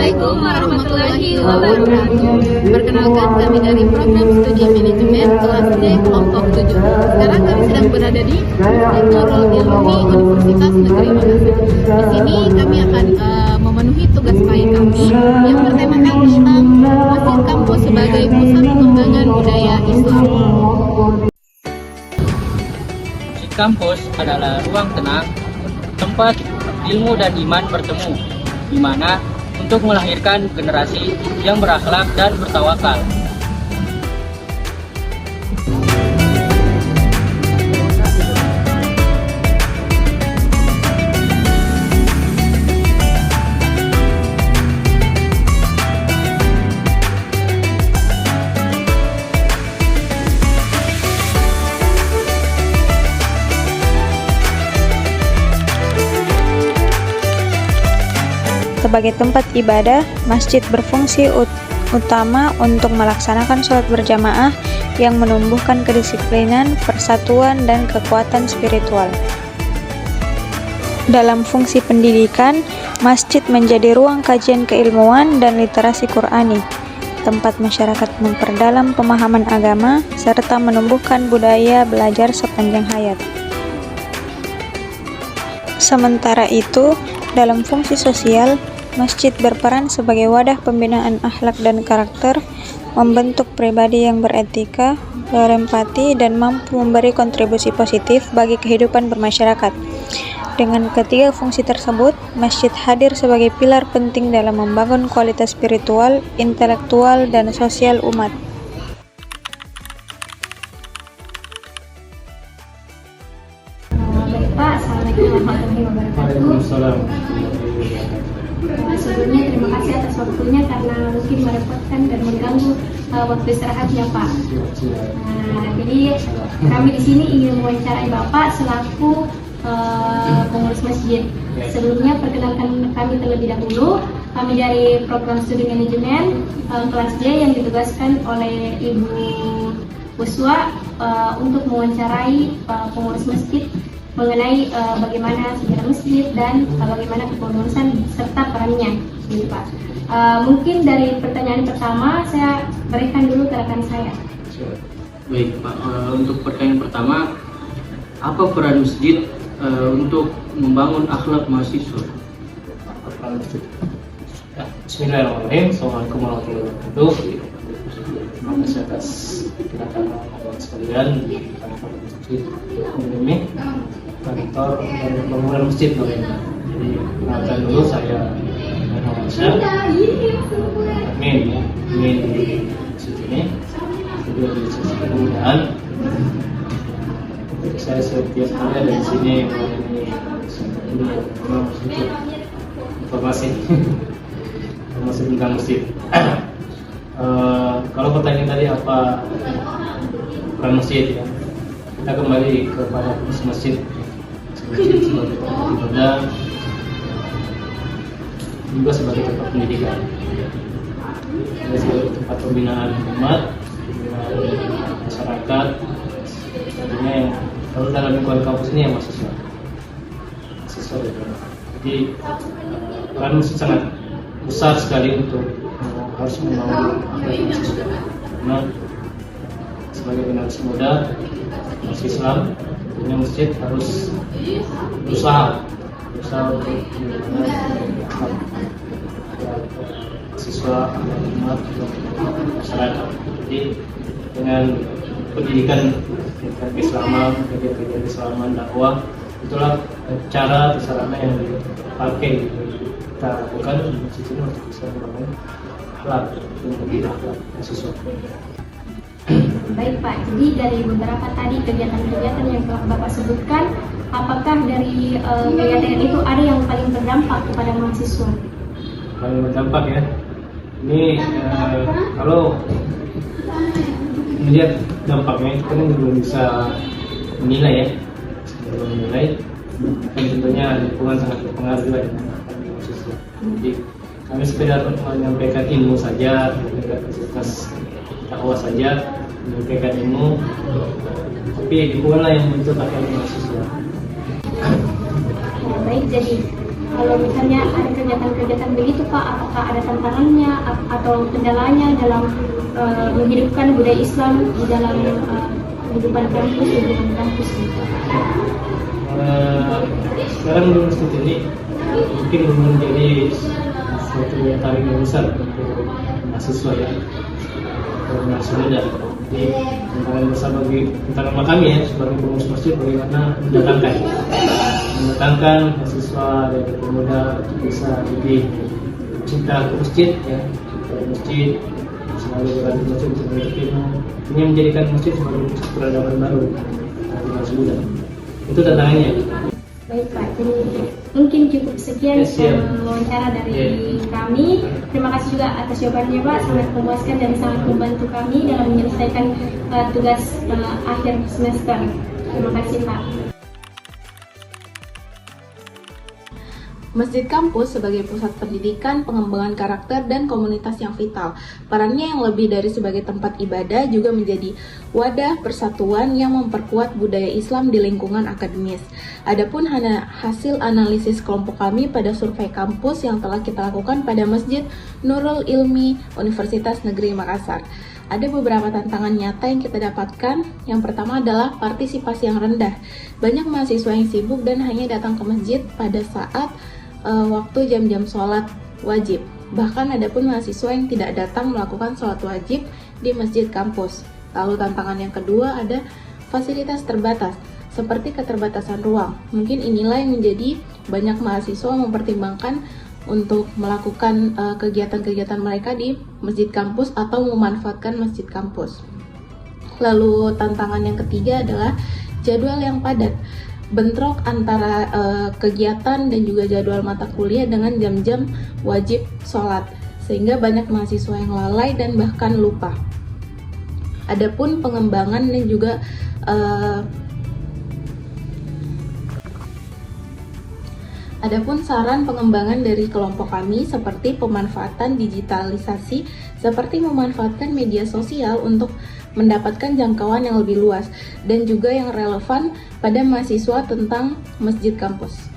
Assalamualaikum warahmatullahi wabarakatuh. Perkenalkan, kami dari program studi manajemen kelas D kelompok 7. Sekarang kami sedang berada di Nurul Ilmi Universitas Negeri Makassar. Di sini kami akan memenuhi tugas pahit kami yang bertemakan tentang Masjid Kampus sebagai pusat pengembangan budaya Islam. Masjid Kampus adalah ruang tenang, tempat ilmu dan iman bertemu, di mana untuk melahirkan generasi yang berakhlak dan bertawakal. Sebagai tempat ibadah, masjid berfungsi utama untuk melaksanakan sholat berjamaah yang menumbuhkan kedisiplinan, persatuan, dan kekuatan spiritual. Dalam fungsi pendidikan, masjid menjadi ruang kajian keilmuan dan literasi Qur'ani, tempat masyarakat memperdalam pemahaman agama, serta menumbuhkan budaya belajar sepanjang hayat. Sementara itu, dalam fungsi sosial, masjid berperan sebagai wadah pembinaan akhlak dan karakter, membentuk pribadi yang beretika, berempati, dan mampu memberi kontribusi positif bagi kehidupan bermasyarakat. Dengan ketiga fungsi tersebut, masjid hadir sebagai pilar penting dalam membangun kualitas spiritual, intelektual, dan sosial umat. Baik Pak, Assalamualaikum warahmatullahi wabarakatuh. Waalaikumsalam. Sebelumnya terima kasih atas waktunya karena mungkin merepotkan dan mengganggu waktu istirahatnya Pak. Jadi kami di sini ingin mewawancarai Bapak selaku pengurus masjid. Sebelumnya perkenalkan kami terlebih dahulu. Kami dari program studi manajemen kelas D yang ditugaskan oleh Ibu Uswa untuk mewawancarai pengurus masjid mengenai bagaimana sejarah masjid dan bagaimana kepengurusan serta perannya, gitu Pak. Mungkin dari pertanyaan pertama saya berikan dulu ke rekan saya. Baik Pak, untuk pertanyaan pertama, apa peran masjid untuk membangun akhlak mahasiswa? Bismillahirrahmanirrahim. Assalamualaikum warahmatullahi wabarakatuh. Terima kasih atas kedatangan teman-teman sekalian di kantor masjid ini, kantor dan bangunan masjid namanya. Jadi kenalkan dulu, saya Muhammad Amin di masjid ini. Kedua di sisi kemudahan. Saya setiap hari ada di sini untuk informasi tentang masjid. Kalau pertanyaan tadi apa peran masjid, ya, kita kembali kepada fungsi masjid sebagai tempat ibadah, juga sebagai tempat pendidikan, sebagai tempat pembinaan umat, pembinaan masyarakat. Tentunya yang kalau dalam lingkungan kampus ini yang mahasiswa. Jadi peran masjid sangat besar sekali untuk harus membangun akhlak mahasiswa. Karena sebagai generasi muda masih Islam, tentunya masjid harus berusaha untuk mahasiswa, umat, masyarakat. Jadi dengan pendidikan keislaman, kajian keislaman, dakwah, itulah cara sarana yang dipakai kita lakukan di masjid ini untuk bisa membangun akhlak mahasiswa. Baik Pak, jadi dari beberapa tadi kegiatan-kegiatan yang telah Bapak sebutkan, apakah dari kegiatan itu ada yang paling berdampak kepada mahasiswa? Paling berdampak ya. Ini kalau melihat dampaknya itu kan belum bisa menilai ya. Belum menilai, dan tentunya lingkungan sangat berpengaruh juga dengan mahasiswa. Jadi kami sekedar menyampaikan ilmu saja, menyampaikan fasilitas dakwah saja, menyampaikan ilmu, tapi lingkunganlah yang membentuk akhlak mahasiswa. Baik, jadi kalau misalnya ada kegiatan-kegiatan begitu Pak, apakah ada tantangannya atau kendalanya dalam menghidupkan budaya Islam di dalam kehidupan kampus gitu. Sekarang belum seperti ini, mungkin belum menjadi suatu yang paling besar untuk mahasiswa ya, atau mahasiswa muda. Jadi tantangan besar tantangan kami ya sebagai pengurus masjid bagaimana mendatangkan mahasiswa dan pemuda untuk bisa lebih cinta ke masjid ya, ke masjid, selalu berada di masjid untuk belajar ilmu. Ini menjadikan masjid sebagai pusat peradaban baru bagi mahasiswa muda. Itu tantangannya. Baik Pak, jadi mungkin cukup sekian wawancara dari kami. Terima kasih juga atas jawabannya Pak, sangat memuaskan dan sangat membantu kami dalam menyelesaikan tugas akhir semester. Terima kasih Pak. Masjid kampus sebagai pusat pendidikan, pengembangan karakter, dan komunitas yang vital. Perannya yang lebih dari sebagai tempat ibadah juga menjadi wadah persatuan yang memperkuat budaya Islam di lingkungan akademis. Adapun hasil analisis kelompok kami pada survei kampus yang telah kita lakukan pada Masjid Nurul Ilmi Universitas Negeri Makassar. Ada beberapa tantangan nyata yang kita dapatkan. Yang pertama adalah partisipasi yang rendah. Banyak mahasiswa yang sibuk dan hanya datang ke masjid pada saat waktu jam-jam sholat wajib. Bahkan ada pun mahasiswa yang tidak datang melakukan sholat wajib di masjid kampus. Lalu tantangan yang kedua ada fasilitas terbatas, seperti keterbatasan ruang. Mungkin inilah yang menjadi banyak mahasiswa mempertimbangkan untuk melakukan kegiatan-kegiatan mereka di masjid kampus atau memanfaatkan masjid kampus. Lalu tantangan yang ketiga adalah jadwal yang padat. Bentrok antara kegiatan dan juga jadwal mata kuliah dengan jam-jam wajib sholat, sehingga banyak mahasiswa yang lalai dan bahkan lupa. Adapun pengembangan dan juga Adapun saran pengembangan dari kelompok kami seperti pemanfaatan digitalisasi, seperti memanfaatkan media sosial untuk mendapatkan jangkauan yang lebih luas dan juga yang relevan pada mahasiswa tentang masjid kampus.